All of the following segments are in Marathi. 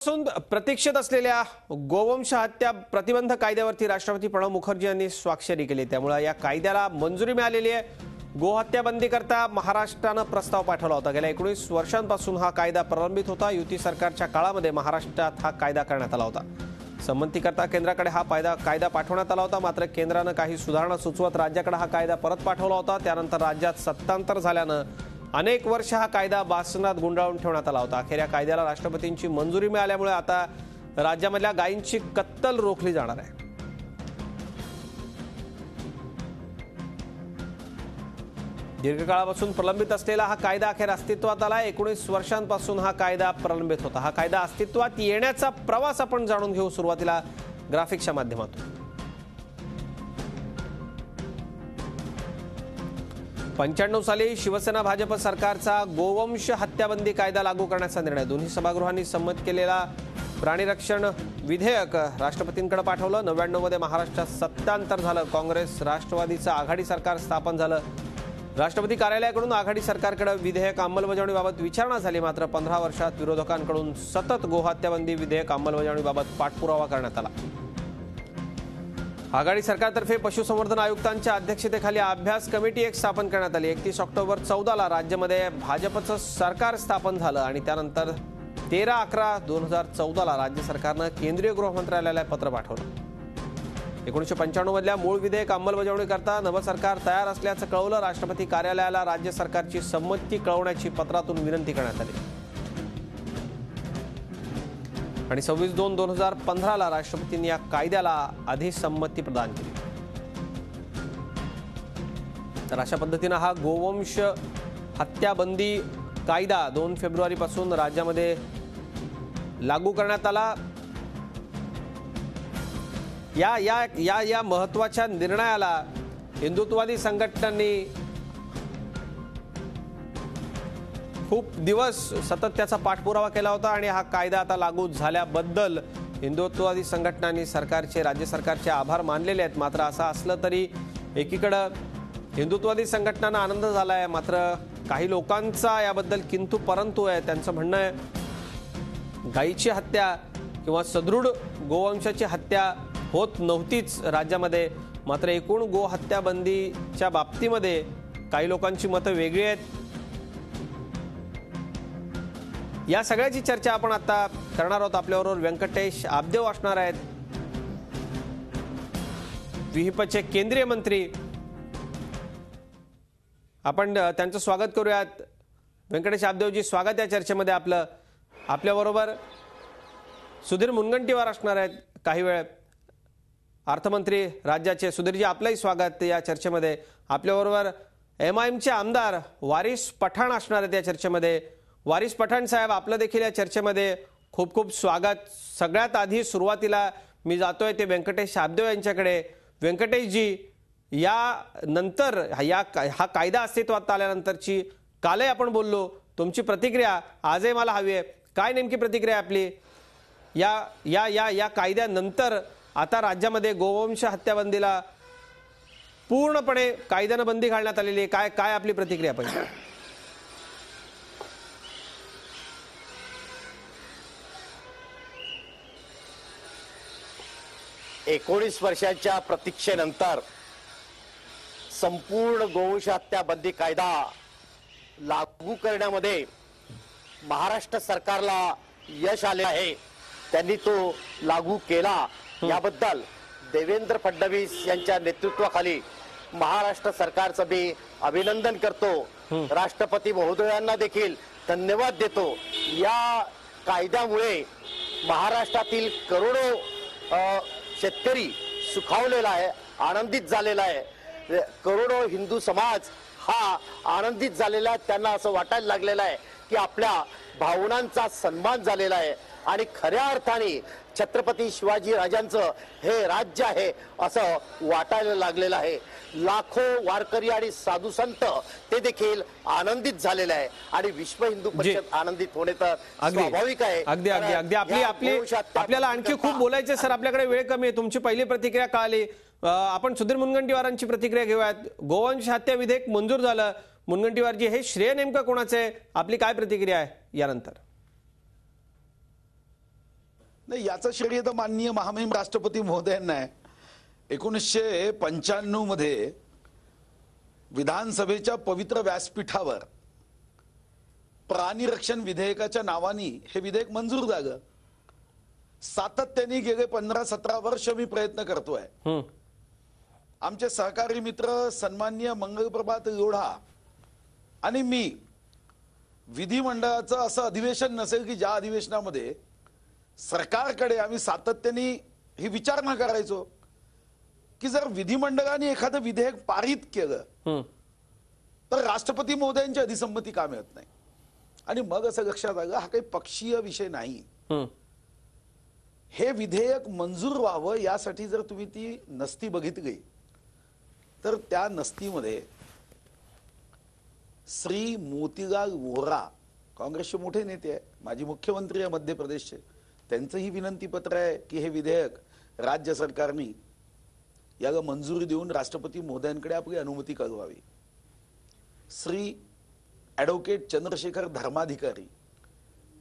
पासून प्रतीक्षित असलेल्या गोवंश हत्या प्रतिबंध कायद्यावरती राष्ट्रपती प्रणव मुखर्जी यांनी स्वाक्षरी केली। त्यामुळे या कायद्याला मंजुरी मिळालेली आहे। गोहत्या बंदी करता महाराष्ट्राने प्रस्ताव पाठवला होता। गेल्या 19 वर्षांपासून हा कायदा प्रलंबित होता। युती सरकारच्या काळामध्ये महाराष्ट्रात हा कायदा करण्यात आला होता। संमतीकरता केंद्राकडे हा कायदा पाठवण्यात आला होता। मात्र केंद्राने काही सुधारणा सुचवत राज्याकडे हा कायदा परत पाठवला होता। त्यानंतर राज्यात सत्तांतर झाल्याने अनेक वर्ष हा कायदा बासनात गुंडाळून ठेवण्यात आला होता। अखेर या कायद्याला राष्ट्रपतींची मंजुरी मिळाल्यामुळे आता राज्यामधल्या गायींची कत्तल रोखली जाणार आहे। दीर्घकाळापासून प्रलंबित असलेला हा कायदा अखेर अस्तित्वात आला। 19 वर्षांपासून हा कायदा प्रलंबित होता। हा कायदा अस्तित्वात येण्याचा प्रवास आपण जाणून घेऊ सुरुवातीला ग्राफिक्सच्या माध्यमातून। 95 साली शिवसेना भाजप सरकारचा गोवंश हत्याबंदी कायदा लागू करण्याचा निर्णय दोन्ही सभागृहांनी संमत केलेला प्राणीरक्षण विधेयक राष्ट्रपतींकडे पाठवलं। 99 मध्ये महाराष्ट्रात सत्तांतर झालं। काँग्रेस राष्ट्रवादीचं आघाडी सरकार स्थापन झालं। राष्ट्रपती कार्यालयाकडून आघाडी सरकारकडे विधेयक अंमलबजावणीबाबत विचारणा झाली। मात्र 15 वर्षात विरोधकांकडून सतत गोहत्याबंदी विधेयक अंमलबजावणीबाबत पाठपुरावा करण्यात आला। आघाडी सरकारतर्फे पशुसंवर्धन आयुक्तांच्या अध्यक्षतेखाली अभ्यास कमिटी एक स्थापन करण्यात आली। 31 ऑक्टोबर 14 राज्यामध्ये भाजपचं सरकार स्थापन झालं आणि त्यानंतर 13/11/2014 राज्य सरकारनं केंद्रीय गृहमंत्रालयाला पत्र पाठवलं। 1995 मधल्या मूळ विधेयक अंमलबजावणी करता नवं सरकार तयार असल्याचं कळवलं। राष्ट्रपती कार्यालयाला राज्य सरकारची संमती कळवण्याची पत्रातून विनंती करण्यात आली आणि 26/2/2015 राष्ट्रपतींनी या कायद्याला अधिसंमती प्रदान केली। तर अशा पद्धतीने हा गोवंश हत्याबंदी कायदा 2 फेब्रुवारीपासून राज्यामध्ये लागू करण्यात आला। या महत्त्वाच्या निर्णयाला हिंदुत्ववादी संघटनांनी खूप दिवस सतत त्याचा पाठपुरावा केला होता आणि हा कायदा आता लागू झाल्याबद्दल हिंदुत्ववादी संघटनांनी राज्य सरकारचे आभार मानलेले आहेत। मात्र असं असलं तरी एकीकडे हिंदुत्ववादी संघटनांना आनंद झाला आहे, मात्र काही लोकांचा याबद्दल किंतु परंतु आहे। त्यांचं म्हणणं आहे गायीची हत्या किंवा सदृढ गोवंशाची हत्या होत नव्हतीच राज्यामध्ये। मात्र एकूण गोहत्या बंदीच्या बाबतीमध्ये काही लोकांची मतं वेगळी आहेत। या सगळ्याची चर्चा आपण आता करणार आहोत। आपल्याबरोबर व्यंकटेश आबदेव असणार आहेत, विहिपचे केंद्रीय मंत्री। आपण त्यांचं स्वागत करूयात। व्यंकटेश आबदेवजी, स्वागत या चर्चेमध्ये आपलं। आपल्याबरोबर सुधीर मुनगंटीवार असणार आहेत काही वेळ, अर्थमंत्री राज्याचे। सुधीरजी, आपलंही स्वागत या चर्चेमध्ये। आपल्याबरोबर MIMचे आमदार वारिस पठाण असणार आहेत या चर्चेमध्ये। वारिस पठाण साहेब, आपलं देखील या चर्चेमध्ये खूप खूप स्वागत। सगळ्यात आधी सुरुवातीला मी जातोय ते व्यंकटेश आबदेव यांच्याकडे। व्यंकटेशजी, या नंतर हा कायदा अस्तित्वात आल्यानंतरची कालही आपण बोललो, तुमची प्रतिक्रिया आजही मला हवी आहे। काय नेमकी प्रतिक्रिया आपली या कायद्यानंतर? आता राज्यामध्ये गोवंश हत्याबंदीला पूर्णपणे कायद्याने बंदी घालण्यात आलेली आहे। काय आपली प्रतिक्रिया पाहिजे? 19 वर्षांच्या प्रतीक्षेनंतर संपूर्ण गोवंश हत्या बंदी कायदा लागू करण्यामध्ये महाराष्ट्र सरकारला यश आले आहे। त्यांनी तो लागू केला याबद्दल देवेंद्र फडणवीस यांच्या नेतृत्वाखाली महाराष्ट्र सरकारचं मी अभिनंदन करतो। राष्ट्रपती महोदयांना देखील धन्यवाद देतो। या कायद्यामुळे महाराष्ट्रातील करोडो शेतकरी सुखावलेला आहे, आनंदित झालेला आहे। करोडो हिंदू समाज हा आनंदित झालेला आहे। त्यांना असं वाटायला लागलेलं आहे की आपल्या भावनांचा सन्मान झालेला आहे आणि खऱ्या अर्थाने छत्रपती शिवाजी राजांचं हे राज्य आहे असं वाटायला लागलेलं आहे। लाखो वारकरी आणि साधू संत ते देखील आनंदित झालेले आहे आणि विश्व हिंदू परिषद आनंदित होणे तर स्वाभाविक आहे। अगदी आपल्याला आणखी खूप बोलायचे सर, आपल्याकडे वेळ कमी आहे। तुमची पहिली प्रतिक्रिया कळाली। आपण सुधीर मुनगंटीवारांची प्रतिक्रिया घेऊयात। गोवंश हत्या विधेयक मंजूर झालं, मुनगंटीवारजी, हे श्रेय नेमकं कोणाचं आहे? आपली काय प्रतिक्रिया आहे यानंतर? नाही, याचं श्रेय तर माननीय महामहिम राष्ट्रपती महोदयांना आहे. 1995 मध्ये विधानसभेच्या पवित्र व्यासपीठावर प्राणी रक्षण विधेयकाच्या नावाने हे विधेयक मंजूर झालं. सातत्याने गेले 15-17 वर्ष मी प्रयत्न करतोय. आमचे सहकारी मित्र सन्माननीय मंगलप्रभात लोढा आणि मी विधिमंडळाचं असं अधिवेशन नसेल की ज्या अधिवेशनामध्ये सरकारकडे आम्ही सातत्याने ही विचारणा करायचो की जर विधिमंडळाने एखादं विधेयक पारित केलं तर राष्ट्रपती महोदयांची अधिसंमती का मिळत नाही. आणि मग असं लक्षात आलं हा काही पक्षीय विषय नाही. हे विधेयक मंजूर व्हावं यासाठी जर तुम्ही ती नस्ती बघितली तर त्या नस्तीमध्ये श्री मोतीलाल वोरा काँग्रेसचे मोठे नेते आहे, माजी मुख्यमंत्री आहे मध्य प्रदेशचे, त्यांचंही विनंती पत्र आहे की हे विधेयक राज्य सरकारने याला मंजुरी देऊन राष्ट्रपती महोदयांकडे आपली अनुमती कळवावी. श्री ॲडव्होकेट चंद्रशेखर धर्माधिकारी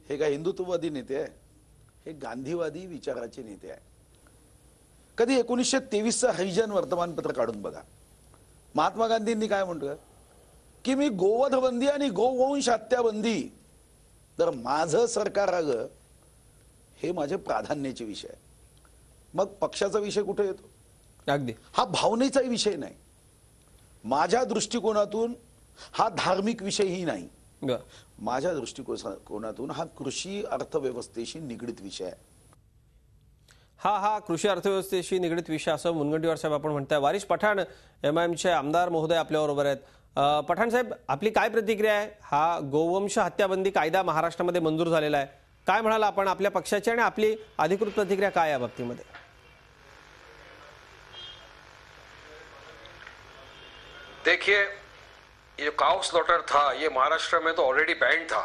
हे काय हिंदुत्ववादी नेते आहे, हे गांधीवादी विचाराचे नेते आहे. कधी 1923चं हरिजन वर्तमानपत्र काढून बघा. महात्मा गांधींनी काय म्हटलं की मी गोवध बंदी आणि गोवंश हत्याबंदी तर माझं सरकार आलं हे माझे प्राधान्याचे विषय आहे. मग पक्षाचा विषय कुठे येतो? अगदी हा भावनेचा विषय नाही. माझ्या दृष्टिकोनातून हा धार्मिक विषयही नाही. माझ्या दृष्टिकोनातून हा कृषी अर्थव्यवस्थेशी निगडित विषय आहे. हा कृषी अर्थव्यवस्थेशी निगडित विषय असं मुनगंटीवार साहेब आपण म्हणताय. वारिस पठाण एमआयएमचे आमदार महोदय आपल्याबरोबर आहेत. पठाण साहेब, आपली काय प्रतिक्रिया आहे? हा गोवंश हत्याबंदी कायदा महाराष्ट्रामध्ये मंजूर झालेला आहे, काय म्हणाल आपण? आपल्या पक्षाची आणि आपली अधिकृत प्रतिक्रिया काय या बाबतीमध्ये? देखिए, ये काउ स्लॉटर था, ये महाराष्ट्र में तो ऑलरेडी बैंड था.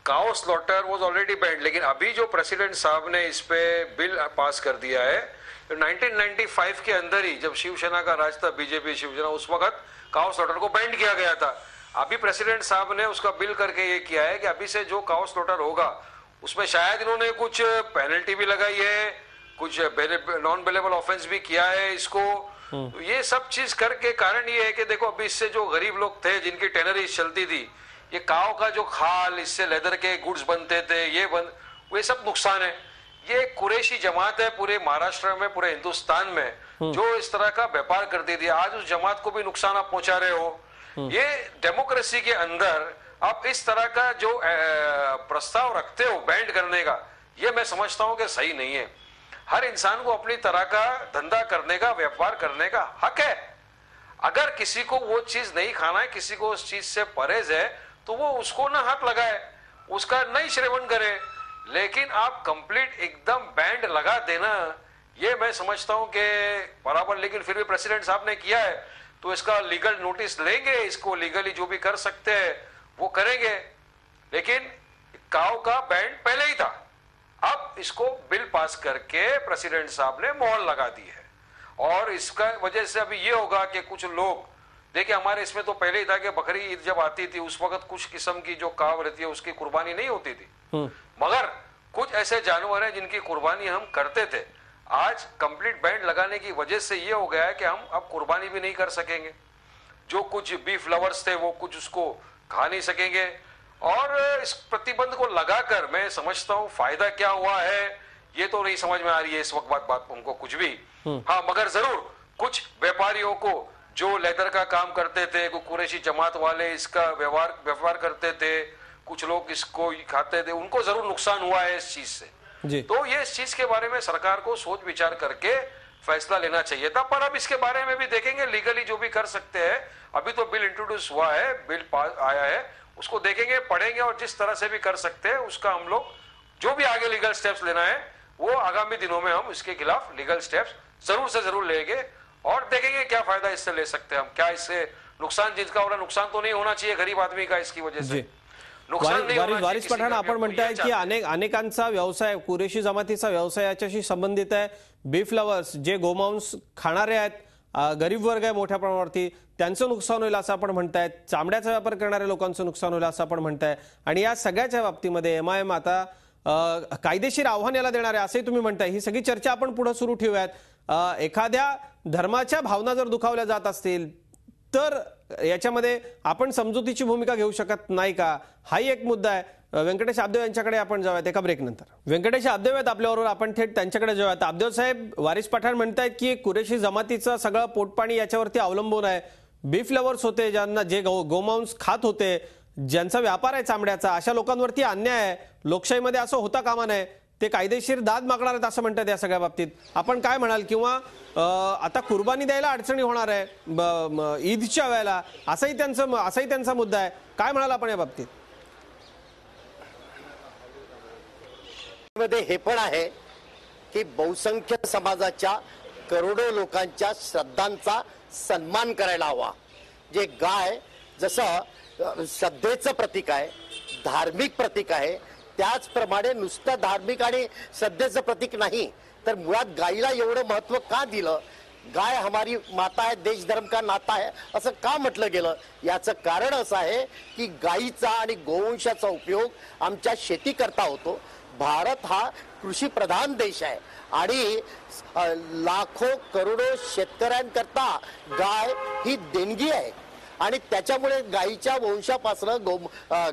काउ स्लॉटर वाज ऑलरेडी बैंड. लेकिन अभी जो प्रेसिडेंट साहब ने इस पे बिल पास कर दिया है, 1995 के अंदर ही जब शिवसेना का राज था, बीजेपी शिवसेना, उस वक्त काउ स्लॉटर को बैंड किया गया था. अभी प्रेसिडेंट साहब ने उसका बिल करके ये किया है कि अभी से जो काउ स्लॉटर होगा उसमें शायद इन्होंने कुछ पेनल्टी भी लगाई है, कुछ नॉन बेलेबल ऑफेंस भी किया है इसको. तो ये सब चीज करके कारण ये है कि देखो अभी इससे जो गरीब लोग थे जिनकी टेनरीज चलती थी, ये काव का जो खाल, इससे लेदर के गुड्स बनते थे, ये सब नुकसान है. ये कुरैशी जमात है पूरे महाराष्ट्र में, पूरे हिंदुस्तान में जो इस तरह का व्यापार करती थी. आज उस जमात को भी नुकसान आप पहुंचा रहे हो. ये डेमोक्रेसी के अंदर आप इस तरह का जो प्रस्ताव रखते हो बैंड करने का, ये मैं समझता हूं कि सही नहीं है. हर इंसान को अपनी तरह का धंधा करने का, व्यापार करने का हक है. अगर किसी को वो चीज नहीं खाना है, किसी को उस चीज से परहेज है, तो वो उसको ना हाथ लगाए, उसका नहीं सेवन करे. लेकिन आप कंप्लीट एकदम बैंड लगा देना, ये मैं समझता हूं कि बराबर. लेकिन फिर भी प्रेसिडेंट साहब ने किया है तो इसका लीगल नोटिस लेंगे, इसको लीगली जो भी कर सकते हैं वो करेंगे. लेकिन काव का बैंड पहले ही था, अब इसको बिल पास करके प्रेसिडेंट साहब ने मोहर लगा दी है. और इसका वजह से अभी ये होगा कि कुछ लोग, देखिए हमारे इसमें तो पहले ही था कि बकरी ईद जब आती थी उस वक्त कुछ किस्म की जो काव रहती है उसकी कुर्बानी नहीं होती थी. मगर कुछ ऐसे जानवर हैं जिनकी कुर्बानी हम करते थे. आज कंप्लीट बैंड लगाने की वजह से ये हो गया है कि हम अब कुर्बानी भी नहीं कर सकेंगे. जो कुछ बीफ लवर्स थे वो कुछ उसको खा नहीं सकेंगे. और इस प्रतिबंध को लगाकर मैं समझता हूं फायदा क्या हुआ है ये तो नहीं समझ में आ रही है इस वक्त बात उनको कुछ भी. हाँ, मगर जरूर कुछ व्यापारियों को जो लेदर का काम करते थे, कुरैशी जमात वाले इसका व्यवहार करते थे, कुछ लोग इसको खाते थे, उनको जरूर नुकसान हुआ है इस चीज से. तो ये इस चीज के बारे में सरकार को सोच विचार करके फैसला लेना चाहिए था. पर अब इसके बारे में भी देखेंगे लीगली जो भी कर सकते हैं. अभी तो बिल इंट्रोड्यूस हुआ है, बिल पास आया है, उसको देखेंगे, पढ़ेंगे और जिस तरह से भी कर सकते हैं उसका हम लोग जो भी आगे लीगल स्टेप्स लेना है वो आगामी दिनों में हम इसके खिलाफ लीगल स्टेप्स जरूर से जरूर लेंगे और देखेंगे क्या फायदा इससे ले सकते हैं हम. क्या इससे नुकसान जिसका हो रहा नुकसान तो नहीं होना चाहिए गरीब आदमी का इसकी वजह से. वारिस पठाण, आपण म्हणताय की अनेकांचा व्यवसाय, कुरेशी जमातीचा व्यवसाय याच्याशी संबंधित आहे. बीफ लवर्स जे गोमांस खाणारे आहेत, गरीब वर्ग आहे मोठ्या प्रमाणावरती, त्यांचं नुकसान होईल असं आपण म्हणताय. चामड्याचा व्यापार करणाऱ्या लोकांचं नुकसान होईल असं आपण म्हणताय. आणि या सगळ्याच्या बाबतीमध्ये एमआयएम आता कायदेशीर आव्हान याला देणार आहे असंही तुम्ही म्हणताय. ही सगळी चर्चा आपण पुढे सुरू ठेवूयात. एखाद्या धर्माच्या भावना जर दुखावल्या जात असतील तर याच्यामध्ये आपण समजुतीची भूमिका घेऊ शकत नाही का, हाही एक मुद्दा आहे. व्यंकटेश आबदेव यांच्याकडे आपण जाऊयात एका ब्रेक नंतर. व्यंकटेश आबदेव आहेत आपल्याबरोबर, आपण थेट त्यांच्याकडे जाऊयात. आबदेव साहेब, वारिस पठाण म्हणतायत की कुरेशी जमातीचं सगळं पोटपाणी याच्यावरती अवलंबून आहे. बीफ लवर्स होते, ज्यांना जे गोमांस खात होते, ज्यांचा व्यापार आहे चामड्याचा, अशा लोकांवरती अन्याय आहे. लोकशाहीमध्ये असं होता कामा नये. ते कायदेशीर दाद मागणार आहेत असं म्हणतात या सगळ्या बाबतीत. आपण काय म्हणाल? किंवा आता कुर्बानी द्यायला अडचणी होणार आहे ईदच्या वेळेला, असाही त्यांचा मुद्दा आहे. काय म्हणाल आपण या बाबतीत? मध्ये हे पण आहे की बहुसंख्य समाजाच्या करोडो लोकांच्या श्रद्धांचा सन्मान करायला हवा. जे गाय जसं श्रद्धेचं प्रतीक आहे, धार्मिक प्रतीक आहे, त्याचप्रमाणे नुसतं धार्मिक आणि श्रद्धेचं प्रतीक नाही तर मुळात गायीला एवढं महत्व का दिलं? गाय हमारी माता है, देश धर्म का नाता है असं का म्हटलं गेलं? याचं कारण असं आहे की गायीचा आणि गोवंशाचा उपयोग आमच्या शेती करता होतो. भारत हा कृषी प्रधान देश आहे आणि लाखो करोडो शेतकऱ्यांकरता गाय ही देणगी आहे आणि त्याच्यामुळे गायीच्या वंशापासनं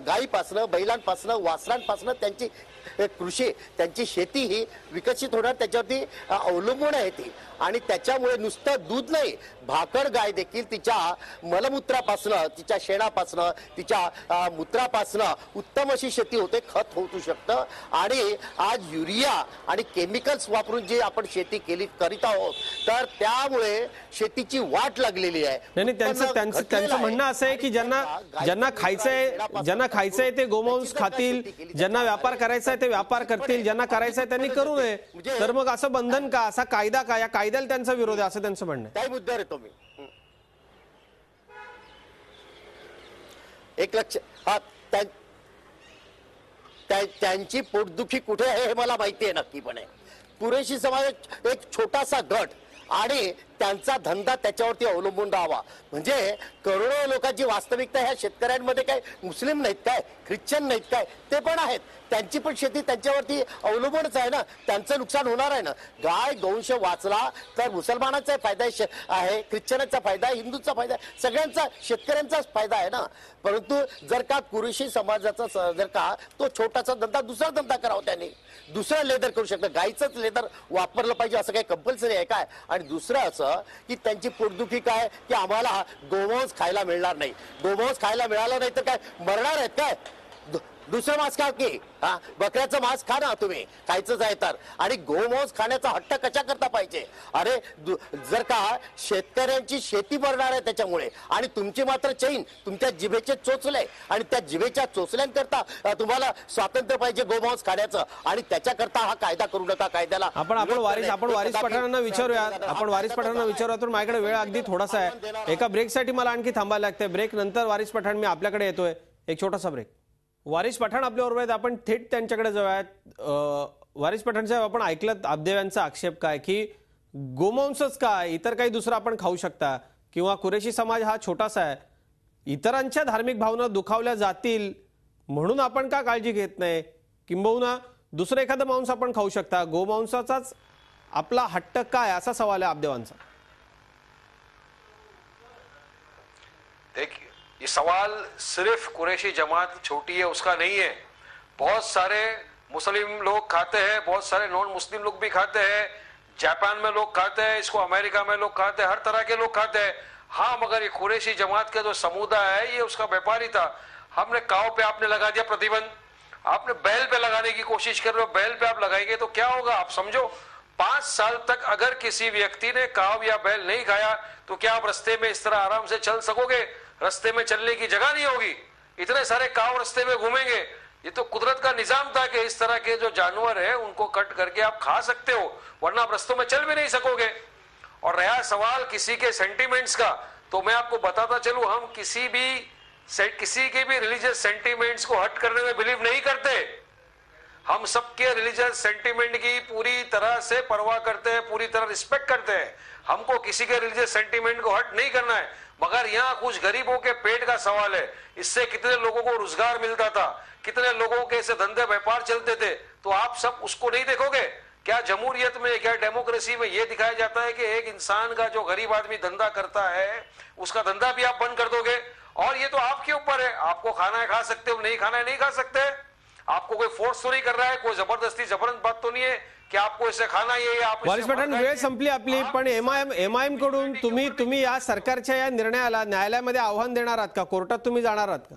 गायीपासनं, बैलांपासनं, वासरांपासनं त्यांची कृषी, त्यांची शेती ही विकसित होणार, त्याच्यावरती अवलंबून आहे ती. आणि त्याच्यामुळे नुसतं दूध नाही, भाकड गाय देखील तिच्या मलमूत्रापासनं, तिच्या शेणापासनं, तिच्या मूत्रापासनं उत्तम अशी शेती होते, खत होऊ शकतं. आणि आज युरिया आणि केमिकल्स वापरून जे आपण शेती करीत आहोत तर त्यामुळे शेतीची वाट लागलेली आहे. नाही, त्यांचं म्हणणं असं आहे की ज्यांना खायचंय ते गोमांस खातील, ज्यांना व्यापार करायचा आहे ते व्यापार करतील, ज्यांना करायचं आहे त्यांनी करू नये. तर मग असं बंधन का, असा कायदा का? या कायद्याला त्यांचा विरोध आहे असं त्यांचं म्हणणं आहे. काही मुद्द्यावर येतो मी. एक लक्ष, त्यांची पोटदुखी कुठे आहे हे मला माहिती आहे नक्कीपणे. कुरेशी समाज एक छोटासा गट आणि त्यांचा धंदा त्याच्यावरती अवलंबून राहावा. म्हणजे करोडो लोकांची वास्तविकता ह्या शेतकऱ्यांमध्ये काय मुस्लिम नाहीत काय, ख्रिश्चन नाहीत काय, ते पण आहेत. त्यांची पण शेती त्यांच्यावरती अवलंबूनच आहे ना, त्यांचं नुकसान होणार आहे ना. गाय गोवंश वाचला तर मुसलमानाचा फायदा आहे, ख्रिश्चनाचा फायदा आहे, हिंदूचा फायदा आहे, सगळ्यांचा, शेतकऱ्यांचाच फायदा आहे ना. परंतु जर का कुरेशी समाजाचा जर का तो छोटासा धंदा दुसरा धंदा करावा, त्यांनी दुसरं लेदर करू शकतं, गायचंच लेदर वापरलं पाहिजे असं काही कंपल्सरी आहे काय? आणि दुसरं असं की त्यांची पोटदुखी काय की आम्हाला गोमांस खायला मिळणार नाही. गोमांस खायला मिळालं नाही तर काय मरणार आहेत काय? दुसरं मांस खा की, हा बकऱ्याचं मांस खा ना तुम्ही, खायचंच आहे तर. आणि गोमांस खाण्याचा हट्ट कशा करता पाहिजे? अरे जर का शेतकऱ्यांची शेती मरणार आहे त्याच्यामुळे आणि तुमची मात्र चैन तुमच्या जिभेचे चोचले आणि त्या जिभेच्या चोचल्यांकरता तुम्हाला स्वातंत्र्य पाहिजे गोमांस खाण्याचं आणि त्याच्याकरता हा कायदा करू नका. कायद्याला आपण वारिस पठाणांना विचारूयात. तर माझ्याकडे वेळ अगदी थोडासा आहे. एका ब्रेकसाठी मला आणखी थांबायला लागतंय. ब्रेक नंतर वारिस पठाण मी आपल्याकडे येतोय. एक छोटासा ब्रेक. वारिस पठाण आपल्याबरोबर आहेत, आपण थेट त्यांच्याकडे जाऊयात. वारिस पठाण साहेब, आपण ऐकलं आबदेव यांचा आक्षेप काय की गोमांसच काय, इतर काही दुसरं आपण खाऊ शकता, किंवा कुरेशी समाज हा छोटासा आहे, इतरांच्या धार्मिक भावना दुखावल्या जातील म्हणून आपण का काळजी घेत नाही, किंबहुना दुसरं एखादं मांस आपण खाऊ शकता, गोमांसाचाच आपला हट्ट काय, असा सवाल आहे आबदेवांचा. देखिए, ये सवाल सिर्फ कुरैशी जमात छोटी है उसका नहीं है. बहुत सारे मुस्लिम लोग खाते हैं, बहुत सारे नॉन मुस्लिम लोग भी खाते हैं, जापान में लोग खाते हैं, इसको अमेरिका में लोग खाते हैं, हर तरह के लोग खाते हैं. हाँ, मगर ये कुरैशी जमात का जो समुदाय है ये उसका व्यापारी था. हमने काव पे आपने लगा दिया प्रतिबंध, आपने बैल पे लगाने की कोशिश कर रहे हो. बैल पे आप लगाएंगे तो क्या होगा आप समझो. 5 साल तक अगर किसी व्यक्ति ने काव या बैल नहीं खाया तो क्या आप रास्ते में इस तरह आराम से चल सकोगे? रास्ते में चलने की जगह नहीं होगी, इतने सारे काव रास्ते में घूमेंगे. ये तो कुदरत का निजाम था कि इस तरह के जो जानवर है उनको कट करके आप खा सकते हो, वरना आप रास्तों में चल भी नहीं सकोगे. और रहा सवाल किसी के सेंटीमेंट्स का, तो मैं आपको बताता चलूं, हम किसी के भी रिलीजियस सेंटीमेंट्स को हट करने में बिलीव नहीं करते. हम सबके रिलीजियस सेंटिमेंट की पूरी तरह से परवाह करते हैं, पूरी तरह रिस्पेक्ट करते हैं। हमको किसी के रिलीजियस सेंटिमेंट को हर्ट नहीं करना है, मगर यहाँ कुछ गरीबों के पेट का सवाल है। इससे कितने लोगों को रोजगार मिलता था, कितने लोगों के ऐसे धंधे व्यापार चलते थे, तो आप सब उसको नहीं देखोगे क्या? जमहूरियत में, क्या डेमोक्रेसी में यह दिखाया जाता है कि एक इंसान का जो गरीब आदमी धंधा करता है उसका धंधा भी आप बंद कर दोगे? और ये तो आपके ऊपर है, आपको खाना है खा सकते हो, नहीं खाना है नहीं खा सकते। आपको कोई फोर्स तो नहीं कर रहा है, कोई जबरदस्ती जबरदस्त बात तो नहीं है कि आपको इसे खाना ये आप वारिस पठाण, वेळ संपली आपली, पण एमआयएम कडून तुम्ही या सरकारच्या या निर्णयाला न्यायालयामध्ये आव्हान देणार आहात का? कोर्टात तुम्ही जाणार आहात का?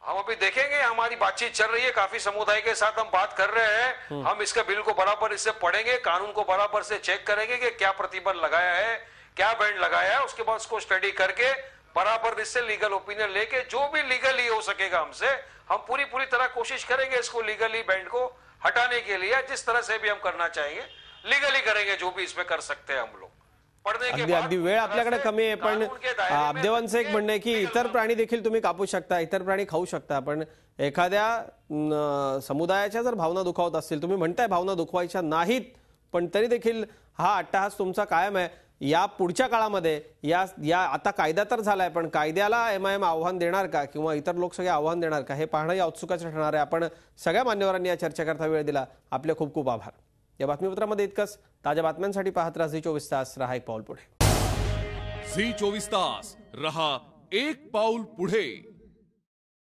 हम अभी देखेंगे, हमारी बातचीत चल रही है, काफी समुदाय के साथ हम बात कर रहे हैं। हम इसके बिल को बराबर इससे पढ़ेंगे, कानून को बराबर से चेक करेंगे कि क्या प्रतिबंध लगाया है, क्या बैंड लगाया है, उसके बाद उसको स्टडी करके बराबर इससे लीगल ओपिनियन लेके जो भी लीगली हो सकेगा हमसे, हम पूरी तरह कोशिश करेंगे इसको लीगली बैंड को हटाने के लिए। जिस तरह से भी हम करना चाहेंगे लीगली करेंगे, जो भी इसमें कर सकते हैं हम लोग। अगदी वेळ आपल्याकडे कमी आहे, पण अब्देवांचं एक म्हणणं आहे की इतर प्राणी देखील तुम्ही कापू शकता, इतर प्राणी खाऊ शकता, पण एखाद्या समुदायाच्या जर भावना दुखावत असतील, तुम्ही म्हणताय भावना दुखवायच्या नाहीत, पण तरी देखील हा अट्टहास तुमचा कायम आहे। या पुढच्या काळामध्ये या आता कायदा तर झालाय, पण कायद्याला एमआयएम आव्हान देणार का किंवा इतर लोक सगळे आव्हान देणार का, हे पाहणं या उत्सुकाचं ठरणार आहे। आपण सगळ्या मान्यवरांनी या चर्चेकरता वेळ दिला, आपले खूप खूप आभार। या बातमीपत्रामध्ये इतकंच। ताज्या बातम्यांसाठी पाहत राहा झी 24 तास, रहा एक पाऊल पुढे। झी 24 तास, रहा एक पाऊल पुढे।